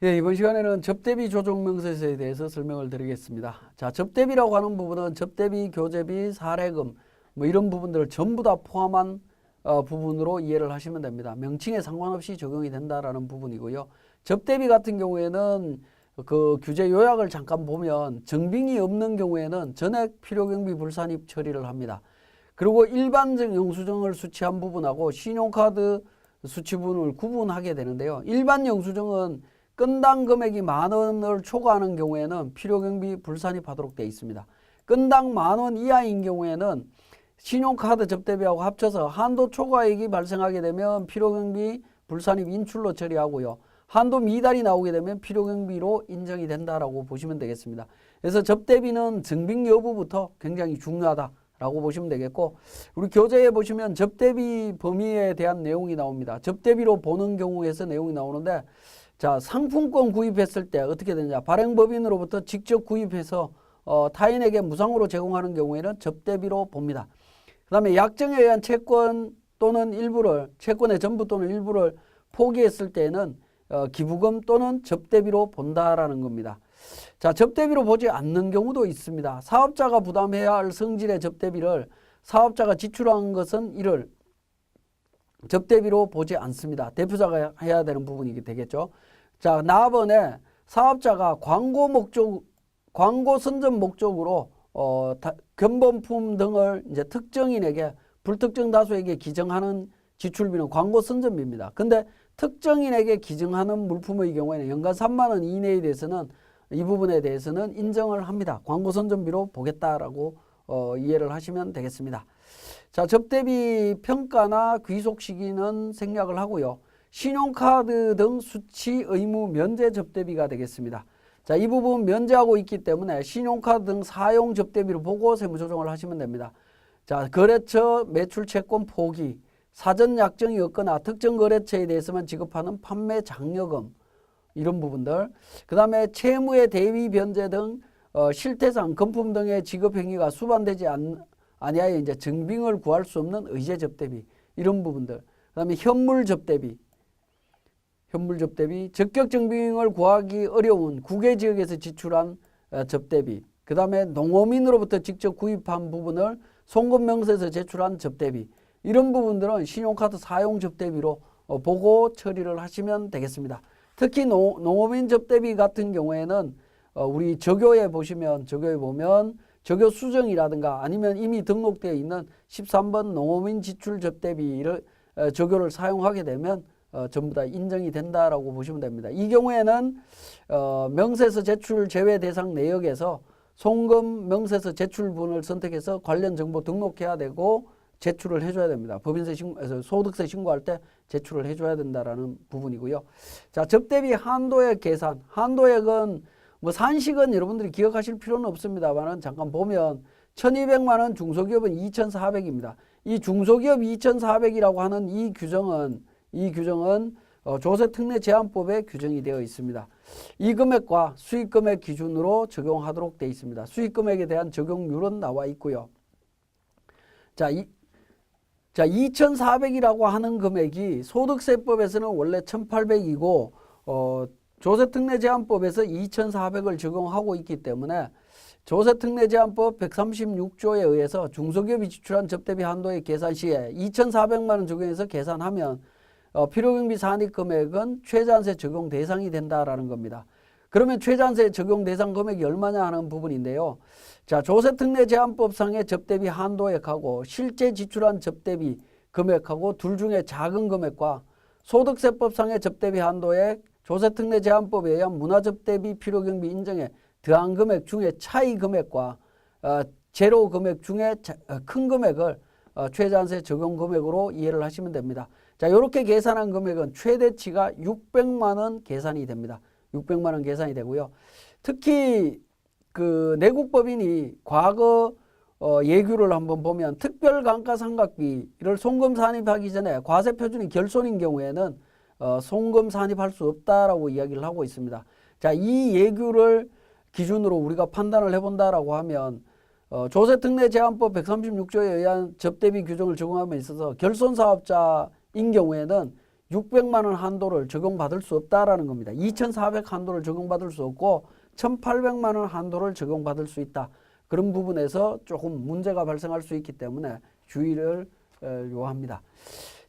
예, 이번 시간에는 접대비 조정 명세서에 대해서 설명을 드리겠습니다. 자, 접대비라고 하는 부분은 접대비, 교재비, 사례금 뭐 이런 부분들을 전부 다 포함한 부분으로 이해를 하시면 됩니다. 명칭에 상관없이 적용이 된다라는 부분이고요. 접대비 같은 경우에는 그 규제 요약을 잠깐 보면 정빙이 없는 경우에는 전액 필요경비 불산입 처리를 합니다. 그리고 일반적 영수증을 수취한 부분하고 신용카드 수취 부분을 구분하게 되는데요. 일반 영수증은 건당 금액이 10,000원을 초과하는 경우에는 필요경비 불산입하도록 되어 있습니다. 건당 10,000원 이하인 경우에는 신용카드 접대비하고 합쳐서 한도 초과액이 발생하게 되면 필요경비 불산입 인출로 처리하고요. 한도 미달이 나오게 되면 필요경비로 인정이 된다라고 보시면 되겠습니다. 그래서 접대비는 증빙 여부부터 굉장히 중요하다라고 보시면 되겠고, 우리 교재에 보시면 접대비 범위에 대한 내용이 나옵니다. 접대비로 보는 경우에서 내용이 나오는데, 자, 상품권 구입했을 때 어떻게 되느냐. 발행법인으로부터 직접 구입해서 타인에게 무상으로 제공하는 경우에는 접대비로 봅니다. 그 다음에 약정에 의한 채권 또는 일부를, 채권의 전부 또는 일부를 포기했을 때에는 기부금 또는 접대비로 본다라는 겁니다. 자, 접대비로 보지 않는 경우도 있습니다. 사업자가 부담해야 할 성질의 접대비를 사업자가 지출한 것은 이를 접대비로 보지 않습니다. 대표자가 해야 되는 부분이 되겠죠. 자, 나번에 사업자가 광고 선전 목적으로 견본품 등을 이제 특정인에게 불특정 다수에게 기증하는 지출비는 광고 선전비입니다. 근데 특정인에게 기증하는 물품의 경우에는 연간 3만 원 이내에 대해서는 이 부분에 대해서는 인정을 합니다. 광고 선전비로 보겠다라고 이해를 하시면 되겠습니다. 자, 접대비 평가나 귀속 시기는 생략을 하고요. 신용카드 등 수취 의무 면제 접대비가 되겠습니다. 자, 이 부분 면제하고 있기 때문에 신용카드 등 사용 접대비를 보고 세무조정을 하시면 됩니다. 자, 거래처 매출 채권 포기, 사전 약정이 없거나 특정 거래처에 대해서만 지급하는 판매 장려금 이런 부분들, 그 다음에 채무의 대위 변제 등 실태상 금품 등의 지급 행위가 수반되지 아니하여 이제 증빙을 구할 수 없는 의제 접대비 이런 부분들, 그 다음에 현물 접대비, 적격 증빙을 구하기 어려운 국외 지역에서 지출한 접대비, 그 다음에 농어민으로부터 직접 구입한 부분을 송금명세에서 제출한 접대비, 이런 부분들은 신용카드 사용 접대비로 보고 처리를 하시면 되겠습니다. 특히 농어민 접대비 같은 경우에는 우리 저교에 보면 저교 수정이라든가 아니면 이미 등록되어 있는 13번 농어민 지출 접대비를 저교를 사용하게 되면 전부 다 인정이 된다라고 보시면 됩니다. 이 경우에는 명세서 제출 제외 대상 내역에서 송금 명세서 제출분을 선택해서 관련 정보 등록해야 되고 제출을 해줘야 됩니다. 법인세 소득세 신고할 때 제출을 해줘야 된다라는 부분이고요. 자, 접대비 한도액 계산. 한도액은 뭐 산식은 여러분들이 기억하실 필요는 없습니다만은 잠깐 보면 1,200만 원, 중소기업은 2,400입니다. 이 중소기업 2,400이라고 하는 이 규정은 조세특례제한법에 규정이 되어 있습니다. 이 금액과 수익금액 기준으로 적용하도록 되어 있습니다. 수익금액에 대한 적용률은 나와 있고요. 자, 2,400이라고 하는 금액이 소득세법에서는 원래 1,800이고 조세특례제한법에서 2,400을 적용하고 있기 때문에 조세특례제한법 136조에 의해서 중소기업이 지출한 접대비 한도의 계산 시에 2,400만 원 적용해서 계산하면 필요경비 산입금액은 최저한세 적용 대상이 된다라는 겁니다. 그러면 최저한세 적용 대상 금액이 얼마냐 하는 부분인데요. 자, 조세특례제한법상의 접대비 한도액하고 실제 지출한 접대비 금액하고 둘 중에 작은 금액과 소득세법상의 접대비 한도액, 조세특례제한법에 의한 문화접대비 필요경비 인정에 더한 금액 중에 차이 금액과 제로 금액 중에 큰 금액을 최저한세 적용 금액으로 이해를 하시면 됩니다. 자, 이렇게 계산한 금액은 최대치가 600만 원 계산이 됩니다. 600만 원 계산이 되고요. 특히 그 내국법인이 과거 예규를 한번 보면 특별감가상각비를 송금 산입하기 전에 과세표준이 결손인 경우에는 송금 산입할 수 없다라고 이야기를 하고 있습니다. 자, 이 예규를 기준으로 우리가 판단을 해본다라고 하면 조세특례제한법 136조에 의한 접대비 규정을 적용함에 있어서 결손사업자인 경우에는 600만 원 한도를 적용받을 수 없다라는 겁니다. 2,400 한도를 적용받을 수 없고 1,800만 원 한도를 적용받을 수 있다. 그런 부분에서 조금 문제가 발생할 수 있기 때문에 주의를 요합니다.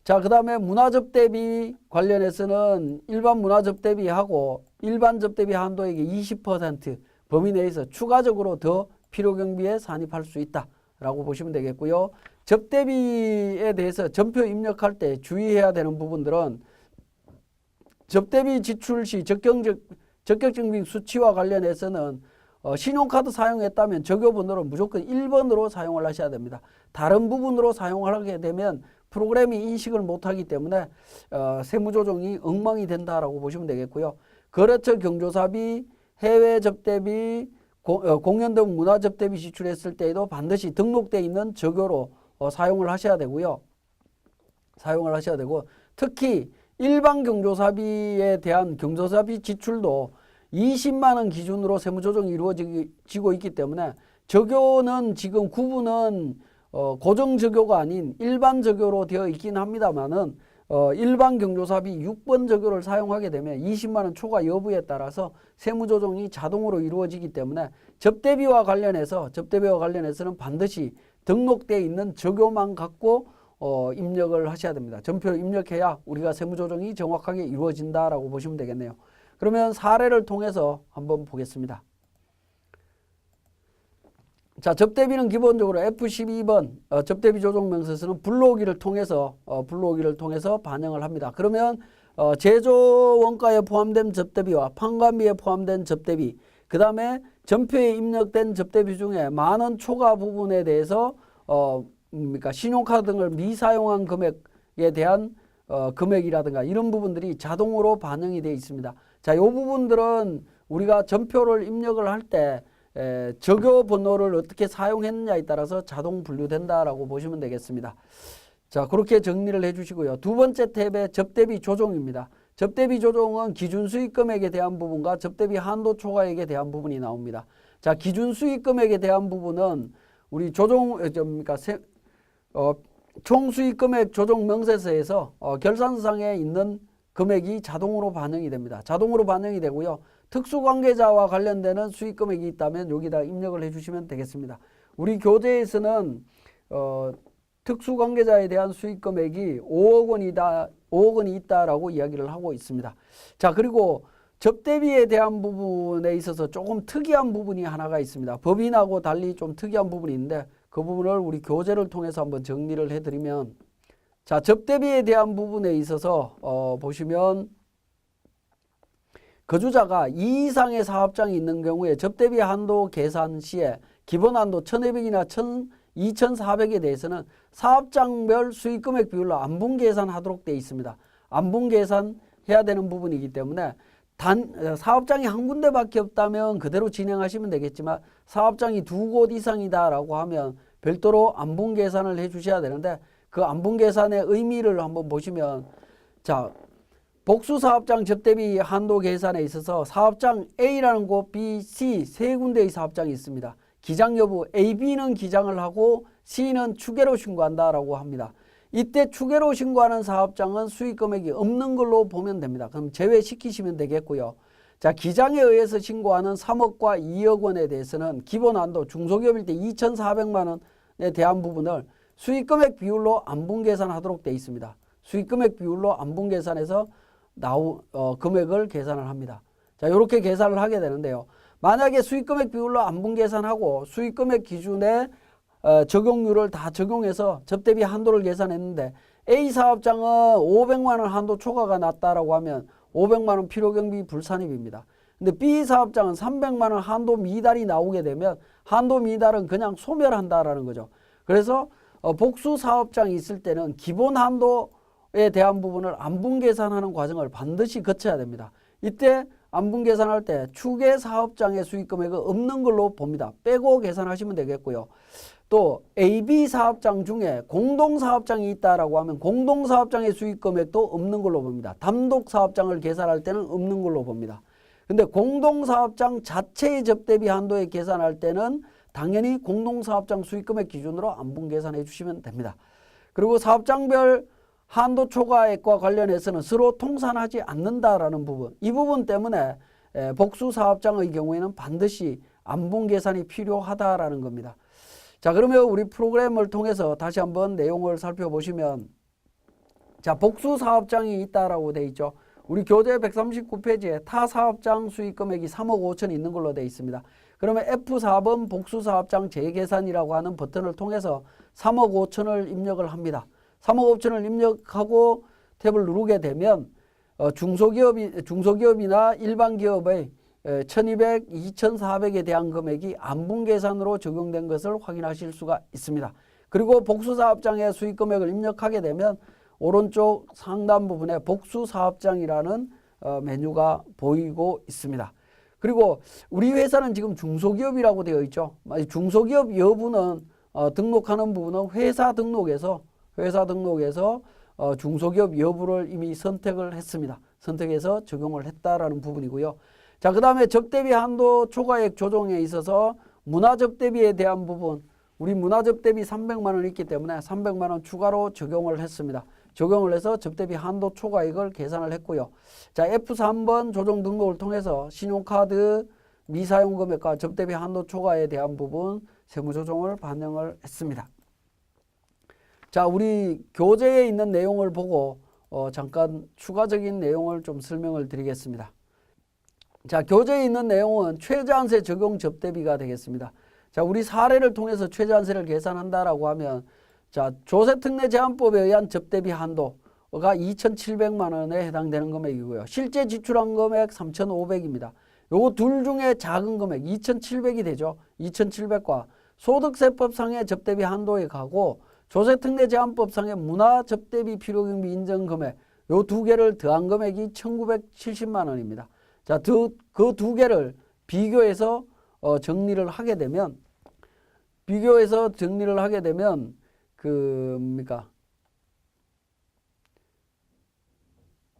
자, 그 다음에 문화접대비 관련해서는 일반 문화접대비하고 일반 접대비 한도액의 20% 범위 내에서 추가적으로 더 필요경비에 산입할 수 있다라고 보시면 되겠고요. 접대비에 대해서 전표 입력할 때 주의해야 되는 부분들은 접대비 지출 시 적격증빙 수치와 관련해서는 신용카드 사용했다면 적요번호를 무조건 1번으로 사용을 하셔야 됩니다. 다른 부분으로 사용을 하게 되면 프로그램이 인식을 못하기 때문에 세무조정이 엉망이 된다라고 보시면 되겠고요. 거래처 경조사비, 해외 접대비, 공연 등 문화 접대비 지출했을 때에도 반드시 등록되어 있는 적요로 사용을 하셔야 되고요. 사용을 하셔야 되고 특히 일반 경조사비에 대한 경조사비 지출도 20만 원 기준으로 세무조정이 이루어지고 있기 때문에 적요는 지금 구분은 고정적요가 아닌 일반 적요로 되어 있긴 합니다만은 일반 경조사비 6번 적요를 사용하게 되면 20만 원 초과 여부에 따라서 세무조정이 자동으로 이루어지기 때문에 접대비와 관련해서는 반드시 등록되어 있는 적요만 갖고 입력을 하셔야 됩니다. 전표를 입력해야 우리가 세무조정이 정확하게 이루어진다라고 보시면 되겠네요. 그러면 사례를 통해서 한번 보겠습니다. 자, 접대비는 기본적으로 F12번 접대비 조정 명세서는 불러오기를 통해서 반영을 합니다. 그러면 제조 원가에 포함된 접대비와 판관비에 포함된 접대비, 그 다음에 전표에 입력된 접대비 중에 만원 초과 부분에 대해서 그러니까 신용카드 등을 미사용한 금액에 대한 금액이라든가 이런 부분들이 자동으로 반영이 되어 있습니다. 자, 이 부분들은 우리가 전표를 입력을 할 때 적요 번호를 어떻게 사용했느냐에 따라서 자동 분류된다라고 보시면 되겠습니다. 자, 그렇게 정리를 해주시고요. 두 번째 탭에 접대비 조정입니다. 접대비 조정은 기준 수익 금액에 대한 부분과 접대비 한도 초과액에 대한 부분이 나옵니다. 자, 기준 수익 금액에 대한 부분은 우리 총 수익 금액 조정 명세서에서 결산서상에 있는 금액이 자동으로 반영이 됩니다. 자동으로 반영이 되고요. 특수관계자와 관련되는 수익 금액이 있다면 여기다 입력을 해주시면 되겠습니다. 우리 교재에서는 특수관계자에 대한 수익 금액이 5억 원이 있다라고 이야기를 하고 있습니다. 자, 그리고 접대비에 대한 부분에 있어서 조금 특이한 부분이 하나가 있습니다. 법인하고 달리 좀 특이한 부분이 있는데 그 부분을 우리 교재를 통해서 한번 정리를 해드리면, 자, 접대비에 대한 부분에 있어서 보시면 거주자가 2 이상의 사업장이 있는 경우에 접대비 한도 계산 시에 기본 한도 1,200이나 2,400에 대해서는 사업장별 수익금액 비율로 안분 계산하도록 되어 있습니다. 안분 계산해야 되는 부분이기 때문에 사업장이 한 군데밖에 없다면 그대로 진행하시면 되겠지만 사업장이 2곳 이상이다라고 하면 별도로 안분 계산을 해 주셔야 되는데 그 안분 계산의 의미를 한번 보시면, 자, 복수 사업장 접대비 한도 계산에 있어서 사업장 A라는 곳, B, C 세 군데의 사업장이 있습니다. 기장 여부 A, B는 기장을 하고 C는 추계로 신고한다라고 합니다. 이때 추계로 신고하는 사업장은 수익 금액이 없는 걸로 보면 됩니다. 그럼 제외시키시면 되겠고요. 자, 기장에 의해서 신고하는 3억과 2억 원에 대해서는 기본 한도 중소기업일 때 2,400만 원에 대한 부분을 수익 금액 비율로 안분 계산하도록 되어 있습니다. 수익 금액 비율로 안분 계산해서 금액을 계산을 합니다. 자, 이렇게 계산을 하게 되는데요. 만약에 수익 금액 비율로 안분 계산하고 수익 금액 기준에 적용률을 다 적용해서 접대비 한도를 계산했는데 A 사업장은 500만 원 한도 초과가 났다라고 하면 500만 원 필요경비 불산입입니다. 근데 B 사업장은 300만 원 한도 미달이 나오게 되면 한도 미달은 그냥 소멸한다라는 거죠. 그래서 복수 사업장이 있을 때는 기본 한도에 대한 부분을 안분 계산하는 과정을 반드시 거쳐야 됩니다. 이때 안분 계산할 때 추계 사업장의 수익 금액은 없는 걸로 봅니다. 빼고 계산하시면 되겠고요. 또 A, B 사업장 중에 공동사업장이 있다라고 하면 공동사업장의 수익 금액도 없는 걸로 봅니다. 단독 사업장을 계산할 때는 없는 걸로 봅니다. 근데 공동사업장 자체의 접대비 한도에 계산할 때는 당연히 공동사업장 수익 금액 기준으로 안분 계산해 주시면 됩니다. 그리고 사업장별 한도 초과액과 관련해서는 서로 통산하지 않는다라는 부분, 이 부분 때문에 복수사업장의 경우에는 반드시 안분 계산이 필요하다라는 겁니다. 자, 그러면 우리 프로그램을 통해서 다시 한번 내용을 살펴보시면, 자, 복수사업장이 있다라고 돼 있죠. 우리 교재 139페이지에 타 사업장 수익 금액이 3억 5천이 있는 걸로 돼 있습니다. 그러면 F4번 복수사업장 재계산이라고 하는 버튼을 통해서 3억 5천을 입력을 합니다. 3억 5천을 입력하고 탭을 누르게 되면 중소기업이나 일반 기업의 1200, 2400에 대한 금액이 안분 계산으로 적용된 것을 확인하실 수가 있습니다. 그리고 복수사업장의 수익 금액을 입력하게 되면 오른쪽 상단 부분에 복수사업장이라는 메뉴가 보이고 있습니다. 그리고 우리 회사는 지금 중소기업이라고 되어 있죠. 중소기업 여부는 등록하는 부분은 회사 등록에서 중소기업 여부를 이미 선택을 했습니다. 선택해서 적용을 했다라는 부분이고요. 자, 그 다음에 접대비 한도 초과액 조정에 있어서 문화접대비에 대한 부분, 우리 문화접대비 300만 원 있기 때문에 300만 원 추가로 적용을 했습니다. 적용을 해서 접대비 한도 초과액을 계산을 했고요. 자, F3번 조정 등록을 통해서 신용카드 미사용 금액과 접대비 한도 초과에 대한 부분 세무조정을 반영을 했습니다. 자, 우리 교재에 있는 내용을 보고 잠깐 추가적인 내용을 좀 설명을 드리겠습니다. 자, 교재에 있는 내용은 최저한세 적용 접대비가 되겠습니다. 자, 우리 사례를 통해서 최저한세를 계산한다라고 하면, 자, 조세특례제한법에 의한 접대비 한도가 2,700만 원에 해당되는 금액이고요. 실제 지출한 금액 3,500입니다. 요 둘 중에 작은 금액 2,700이 되죠. 2,700과 소득세법상의 접대비 한도액하고 조세특례제한법상의 문화접대비 필요경비 인정금액 요 두 개를 더한 금액이 1,970만 원입니다. 자, 그 두 개를 비교해서 정리를 하게 되면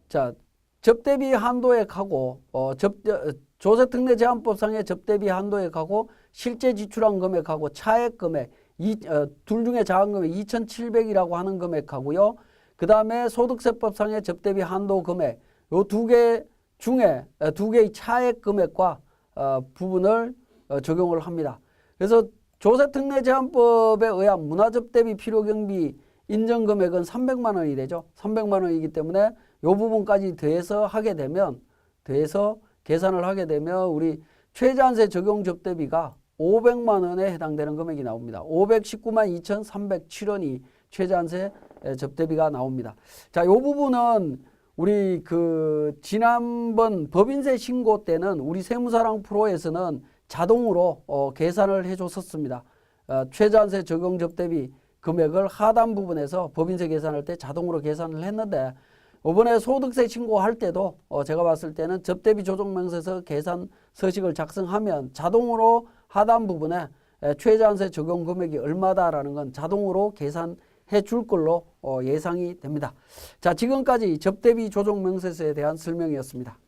자, 접대비 한도액하고 조세특례제한법상의 접대비 한도액하고 실제 지출한 금액하고 차액 금액 둘 중에 작은 금액 2,700이라고 하는 금액하고요. 그 다음에 소득세법상의 접대비 한도 금액 요 두 개 중에 두 개의 차액 금액과 부분을 적용을 합니다. 그래서 조세특례제한법에 의한 문화접대비 필요경비 인정금액은 300만 원이 되죠. 300만 원이기 때문에 이 부분까지 더해서 계산을 하게 되면 우리 최저한세 적용 접대비가 500만 원에 해당되는 금액이 나옵니다. 519만 2,307원이 최저한세 접대비가 나옵니다. 자, 이 부분은 우리 지난번 법인세 신고 때는 우리 세무사랑 프로에서는 자동으로 계산을 해줬었습니다. 최저한세 적용 접대비 금액을 하단 부분에서 법인세 계산할 때 자동으로 계산을 했는데, 이번에 소득세 신고할 때도 제가 봤을 때는 접대비 조정명세서 계산 서식을 작성하면 자동으로 하단 부분에 최저한세 적용 금액이 얼마다라는 건 자동으로 계산해 줄 걸로 예상이 됩니다. 자, 지금까지 접대비 조정명세서에 대한 설명이었습니다.